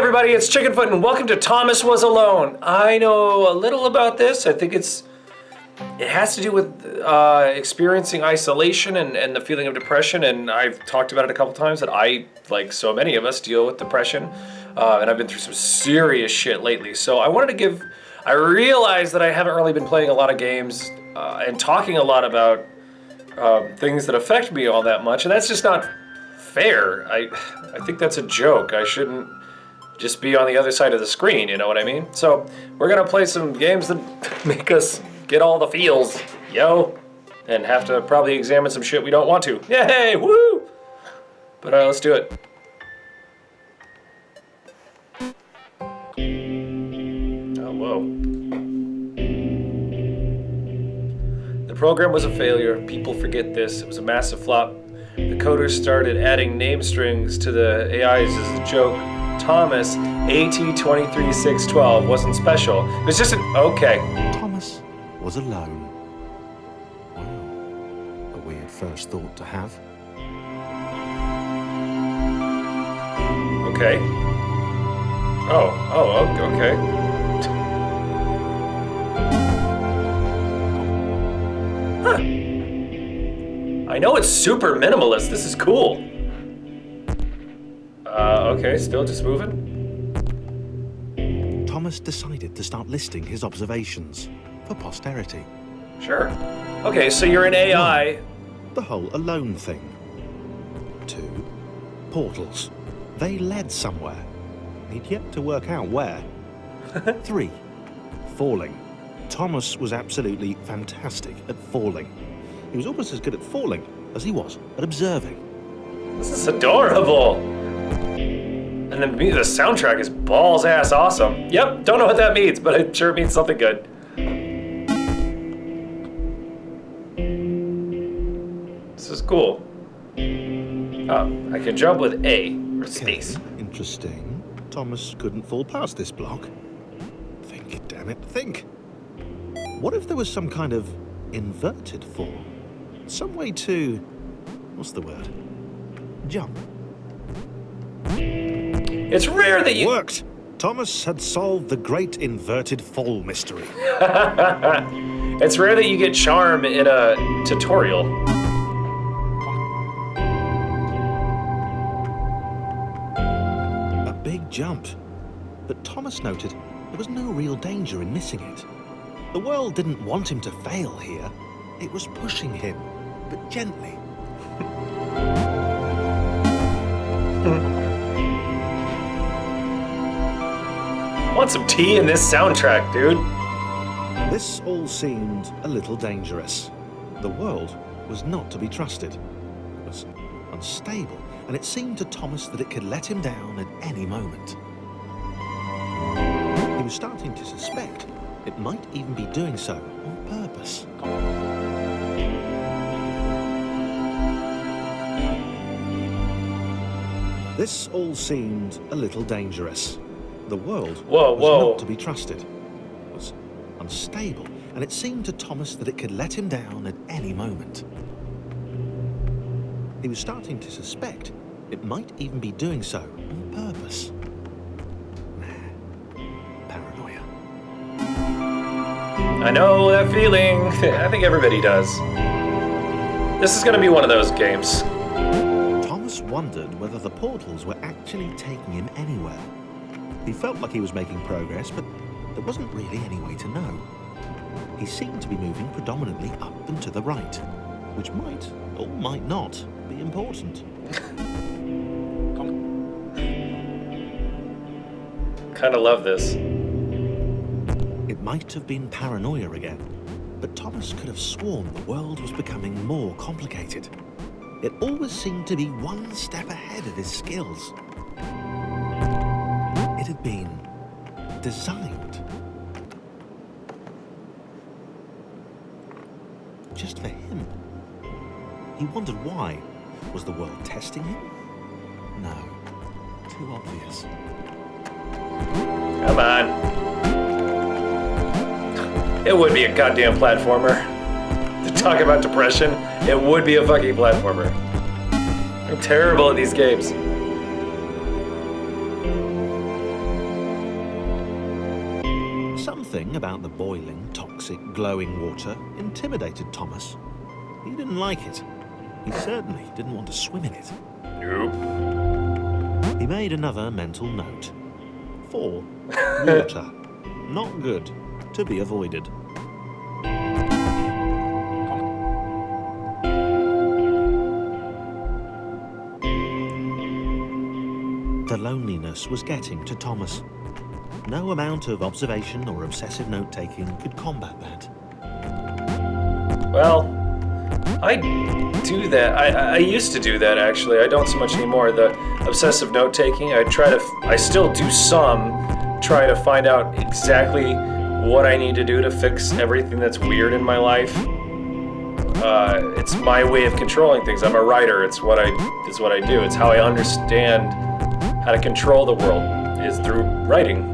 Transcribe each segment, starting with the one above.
everybody, it's Chickenfoot and welcome to Thomas Was Alone. I know a little about this. I think it has to do with experiencing isolation and the feeling of depression, and I've talked about it a couple times that I, like so many of us, deal with depression, and I've been through some serious shit lately. So I realized that I haven't really been playing a lot of games and talking a lot about things that affect me all that much, and that's just not fair. I think that's a joke. I shouldn't just be on the other side of the screen, you know what I mean? So we're gonna play some games that make us get all the feels, yo, and have to probably examine some shit we don't want to. Yay, woo! But let's do it. Oh, whoa. The program was a failure. People forget this. It was a massive flop. The coders started adding name strings to the AIs as a joke. Thomas, AT23612, wasn't special. It was just okay. Thomas was alone. Wow, a weird first thought to have. Okay. Okay. Huh. I know it's super minimalist. This is cool. Okay, still just moving. Thomas decided to start listing his observations for posterity. Sure. Okay, so you're an AI. 1, the whole alone thing. 2, portals. They led somewhere. He'd yet to work out where. 3, falling. Thomas was absolutely fantastic at falling. He was almost as good at falling as he was at observing. This is adorable. And then the soundtrack is balls-ass awesome. Yep, don't know what that means, but I'm sure it means something good. This is cool. I can jump with A, or space. Interesting. Thomas couldn't fall past this block. Think, damn it, think. What if there was some kind of inverted fall? Some way to... what's the word? Jump. It's rare that you... Worked! Thomas had solved the great inverted fall mystery. It's rare that you get charm in a tutorial. A big jump. But Thomas noted there was no real danger in missing it. The world didn't want him to fail here. It was pushing him, but gently. Want some tea in this soundtrack, dude. This all seemed a little dangerous. The world was not to be trusted. It was unstable, and it seemed to Thomas that it could let him down at any moment. He was starting to suspect it might even be doing so on purpose. This all seemed a little dangerous. The world was not to be trusted. It was unstable, and it seemed to Thomas that it could let him down at any moment. He was starting to suspect it might even be doing so on purpose. Paranoia. I know that feeling. I think everybody does. This is gonna be one of those games. Thomas wondered whether the portals were actually taking him anywhere. He felt like he was making progress, but there wasn't really any way to know. He seemed to be moving predominantly up and to the right, which might, or might not, be important. Kinda love this. It might have been paranoia again, but Thomas could have sworn the world was becoming more complicated. It always seemed to be one step ahead of his skills. It had been designed just for him. He wondered why. Was the world testing him? No. Too obvious. Come on. It would be a goddamn platformer. To talk about depression, it would be a fucking platformer. I'm terrible at these games. Something about the boiling, toxic, glowing water intimidated Thomas. He didn't like it. He certainly didn't want to swim in it. Nope. He made another mental note. 4. Water. Not good. To be avoided. The loneliness was getting to Thomas. No amount of observation or obsessive note-taking could combat that. Well, I do that. I used to do that, actually. I don't so much anymore. The obsessive note-taking, I still do some, try to find out exactly what I need to do to fix everything that's weird in my life. It's my way of controlling things. I'm a writer. It's what I do. It's how I understand how to control the world, is through writing.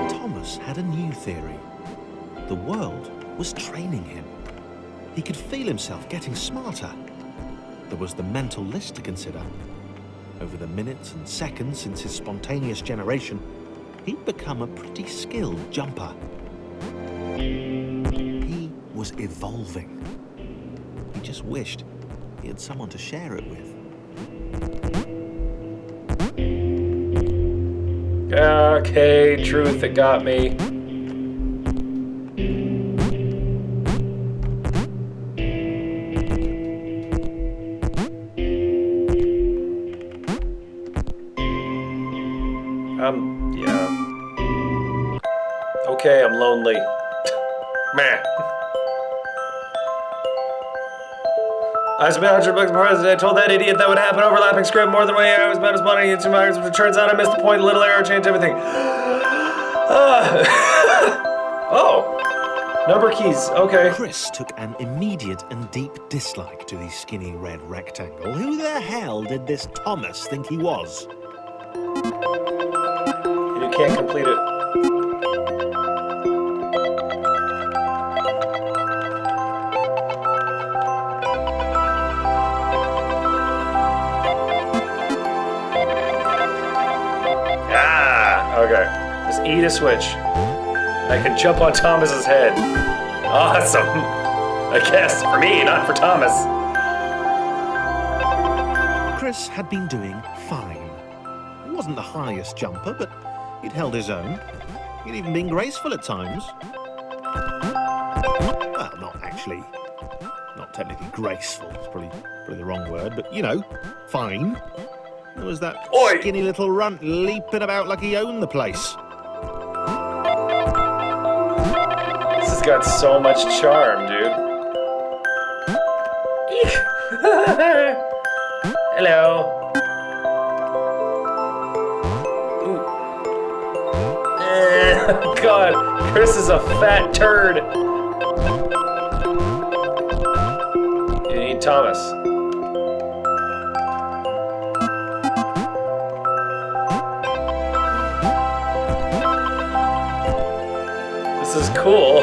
Thomas had a new theory. The world was training him. He could feel himself getting smarter. There was the mental list to consider. Over the minutes and seconds since his spontaneous generation, he'd become a pretty skilled jumper. He was evolving. He just wished he had someone to share it with. Okay, truth, it got me. Yeah. Okay, I'm lonely. Meh. I spent $100 I told that idiot that would happen. Overlapping script more than way I was about to spawning into my. It turns out I missed the point. A little error changed everything. Oh. Number keys. Okay. Chris took an immediate and deep dislike to the skinny red rectangle. Who the hell did this Thomas think he was? You can't complete it. Okay. Just eat a switch. I can jump on Thomas's head. Awesome. I guess for me, not for Thomas. Chris had been doing fine. He wasn't the highest jumper, but he'd held his own. He'd even been graceful at times. Well, not technically graceful. It's probably the wrong word, but you know, fine. There was that skinny little runt leaping about like he owned the place. This has got so much charm, dude. Hello. God, Chris is a fat turd. You need Thomas. This is cool.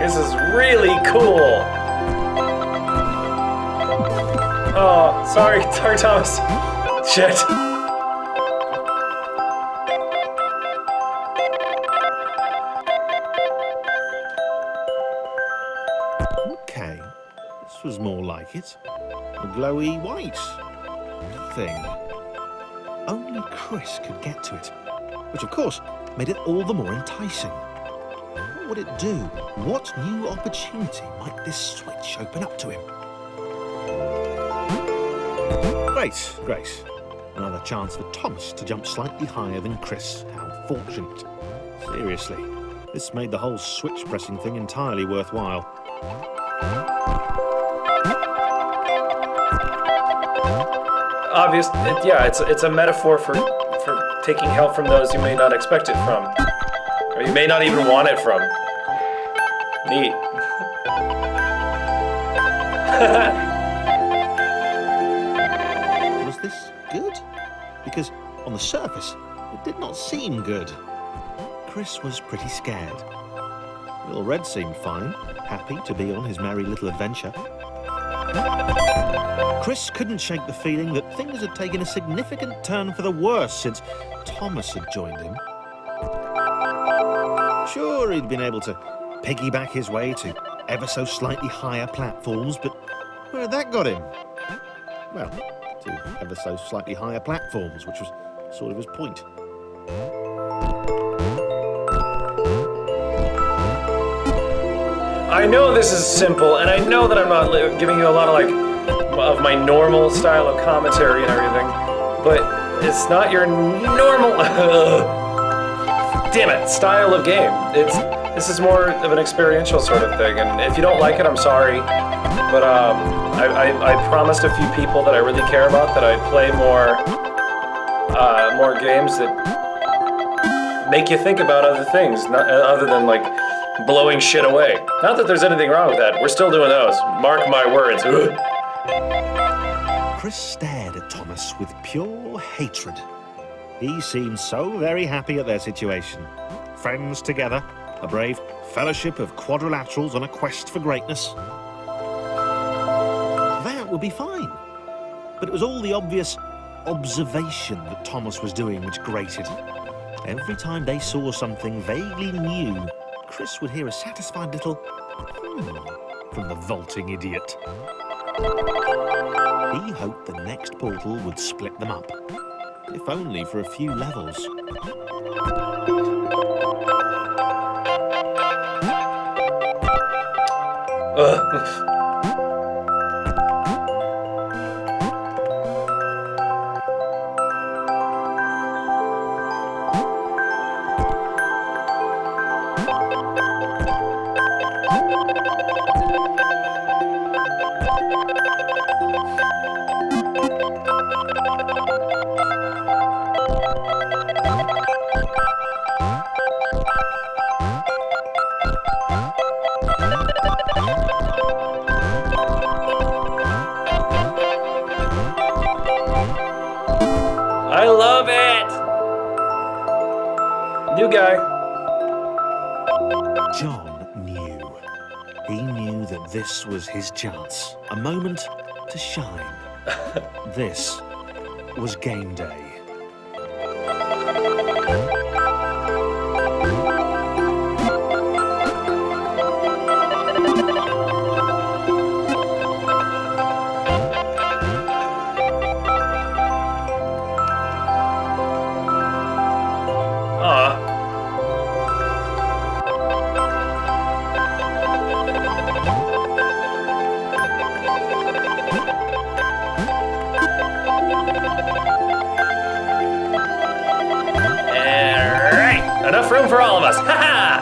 This is really cool. Oh, sorry, Thomas. Shit. Okay, this was more like it. A glowy white thing. Only Chris could get to it, which of course made it all the more enticing. What would it do? What new opportunity might this switch open up to him? Great. Another chance for Thomas to jump slightly higher than Chris. How fortunate. Seriously, this made the whole switch pressing thing entirely worthwhile. Obvious, yeah, it's a metaphor for taking help from those you may not expect it from, or you may not even want it from. Neat. Was this good? Because on the surface, It did not seem good. Chris was pretty scared. Little Red seemed fine, happy to be on his merry little adventure. Chris couldn't shake the feeling that things had taken a significant turn for the worse since Thomas had joined him. Sure, he'd been able to piggyback his way to ever so slightly higher platforms, but where had that got him? Well, to ever so slightly higher platforms, which was sort of his point. I know this is simple, and I know that I'm not giving you a lot of my normal style of commentary and everything, but it's not your normal damn it, style of game. This is more of an experiential sort of thing, and if you don't like it, I'm sorry, but I promised a few people that I really care about that I'd play more games that make you think about other things, other than like blowing shit away. Not that there's anything wrong with that. We're still doing those. Mark my words. Chris stared at Thomas with pure hatred. He seemed so very happy at their situation. Friends together, a brave fellowship of quadrilaterals on a quest for greatness. That would be fine. But it was all the obvious observation that Thomas was doing which grated. Every time they saw something vaguely new, Chris would hear a satisfied little from the vaulting idiot. He hoped the next portal would split them up, if only for a few levels. I love it! New guy. John knew. He knew that this was his chance. A moment to shine. This was game day. Enough room for all of us. Ha ha!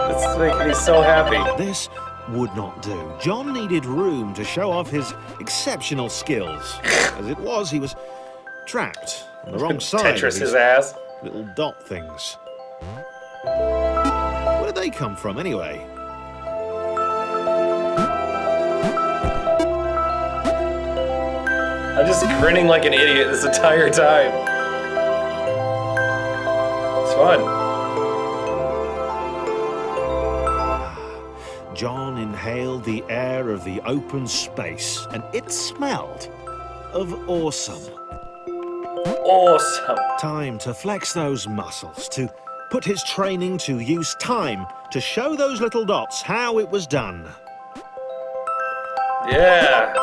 It's making me so happy. This would not do. John needed room to show off his exceptional skills. As it was, he was trapped on the wrong side Tetris of his ass. little dot things. Where did they come from, anyway? I'm just grinning like an idiot this entire time. It's fun. John inhaled the air of the open space, and it smelled of awesome. Awesome. Time to flex those muscles, to put his training to use, time to show those little dots how it was done. Yeah.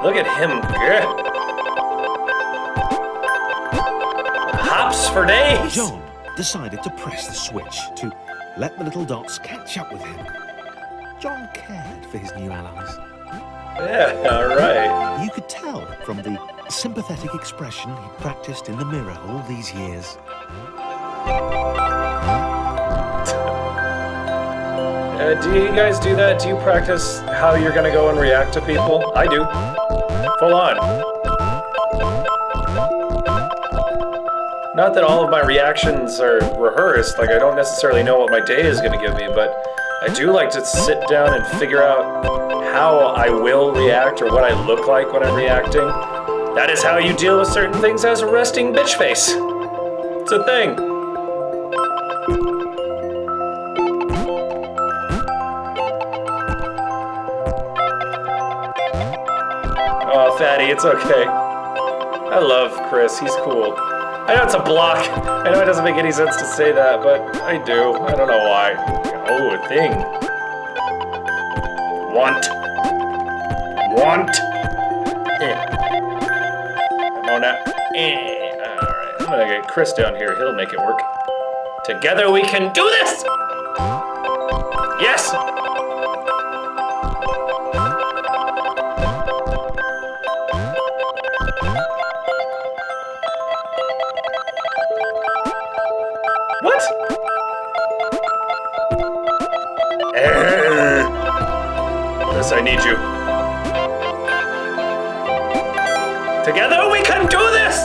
Look at him. Yeah. Hops for days. John decided to press the switch to let the little dots catch up with him. John cared for his new allies. Yeah, all right. You could tell from the sympathetic expression he'd practiced in the mirror all these years. Do you guys do that? Do you practice how you're gonna go and react to people? I do. Full on. Not that all of my reactions are rehearsed, like I don't necessarily know what my day is gonna give me, but I do like to sit down and figure out how I will react or what I look like when I'm reacting. That is how you deal with certain things as a resting bitch face. It's a thing. Oh, Fatty, it's okay. I love Chris, he's cool. I know it's a block. I know it doesn't make any sense to say that, but I do. I don't know why. Oh, a thing. Want. Oh, no. Alright, I'm gonna get Chris down here. He'll make it work. Together we can do this! Yes! What? Yes, I need you. Together we can do this!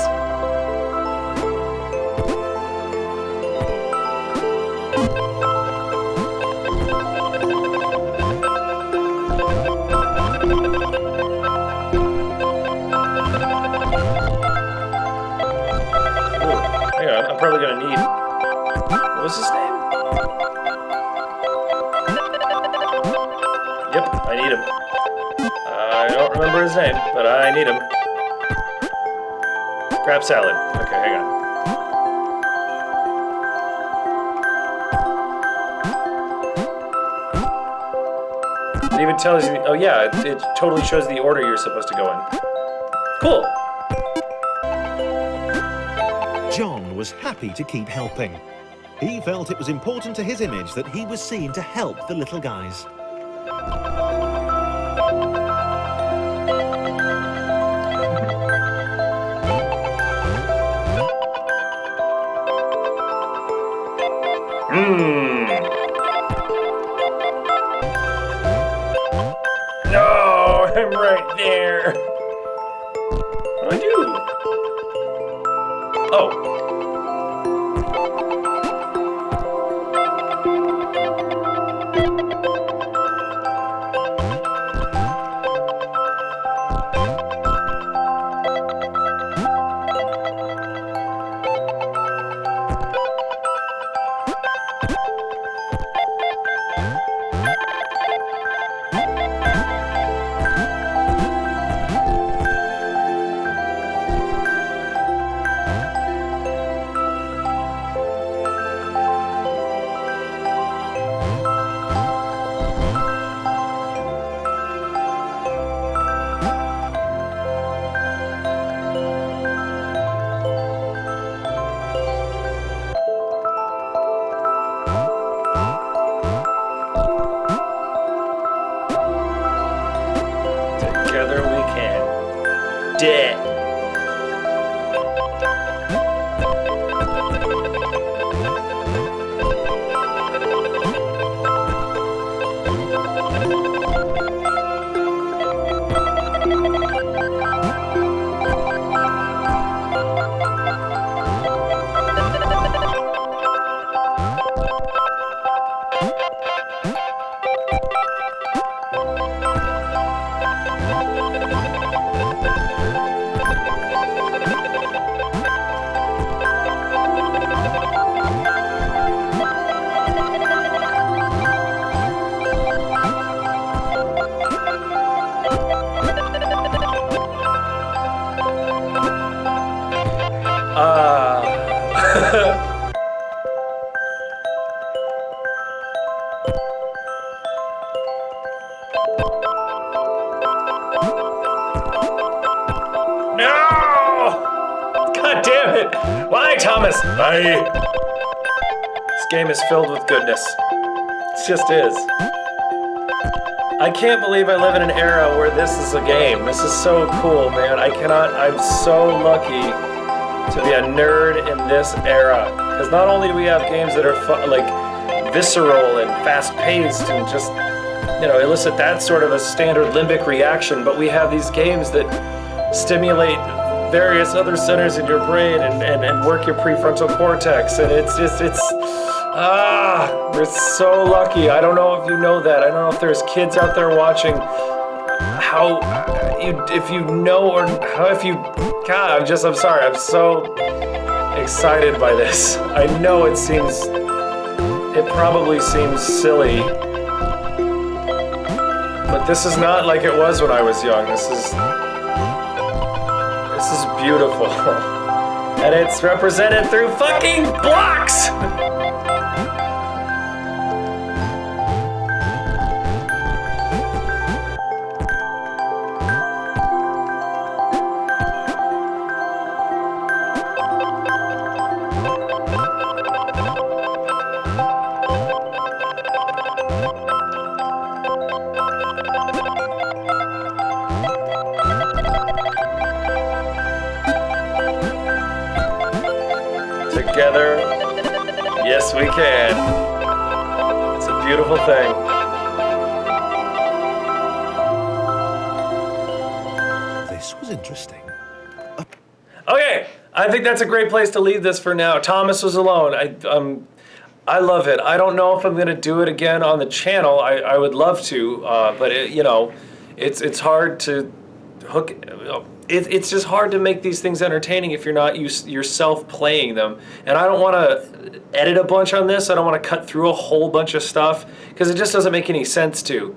Ooh, hang on, I'm probably gonna need... What was his name? Yep, I need him. I don't remember his name, but I need him. Crab salad. Okay, hang on. It even tells you... Oh yeah, it totally shows the order you're supposed to go in. Cool. John was happy to keep helping. He felt it was important to his image that he was seen to help the little guys. No, I'm right there. What do I do? Oh. Together we can. Dead. No! God damn it! Why, Thomas? Why? This game is filled with goodness. It just is. I can't believe I live in an era where this is a game. This is so cool, man. I'm so lucky to be a nerd in this era. Because not only do we have games that are visceral and fast-paced and just, elicit that sort of a standard limbic reaction, but we have these games that stimulate various other centers in your brain and work your prefrontal cortex. And we're so lucky. I don't know if you know that. I don't know if there's kids out there watching how how if you know or how if you, God, I'm sorry. I'm so excited by this. I know it probably seems silly, but this is not like it was when I was young. This is beautiful. And it's represented through fucking blocks! Together, yes we can. It's a beautiful thing. This was interesting. Okay, I think that's a great place to leave this for now. Thomas Was Alone. I love it. I don't know if I'm gonna do it again on the channel. I would love to, but it's hard to hook. It's just hard to make these things entertaining if you're not yourself playing them. And I don't want to edit a bunch on this. I don't want to cut through a whole bunch of stuff because it just doesn't make any sense to.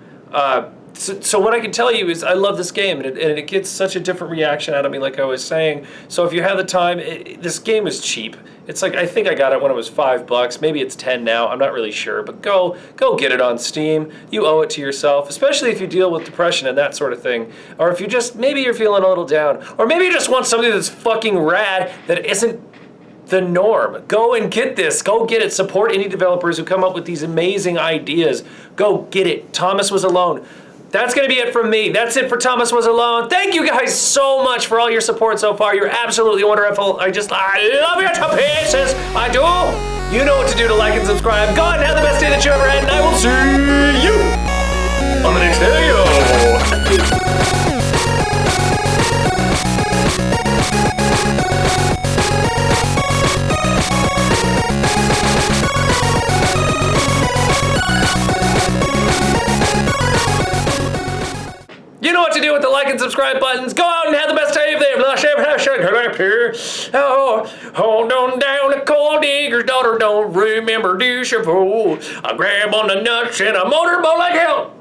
So what I can tell you is I love this game, and it gets such a different reaction out of me, like I was saying. So if you have the time, this game is cheap. It's like, I think I got it when it was $5. Maybe it's 10 now. I'm not really sure, but go get it on Steam. You owe it to yourself, especially if you deal with depression and that sort of thing. Or if you just, maybe you're feeling a little down. Or maybe you just want something that's fucking rad that isn't the norm. Go and get this. Go get it. Support indie developers who come up with these amazing ideas. Go get it. Thomas Was Alone. That's going to be it from me. That's it for Thomas Was Alone. Thank you guys so much for all your support so far. You're absolutely wonderful. I love you to pieces. I do. You know what to do to like and subscribe. Go ahead and have the best day that you ever had, and I will see you on the next video. You know what to do with the like and subscribe buttons. Go out and have the best day of there. Hold on down, a coal digger's daughter don't remember dish of fool. I grab on the nuts and a motorboat like hell.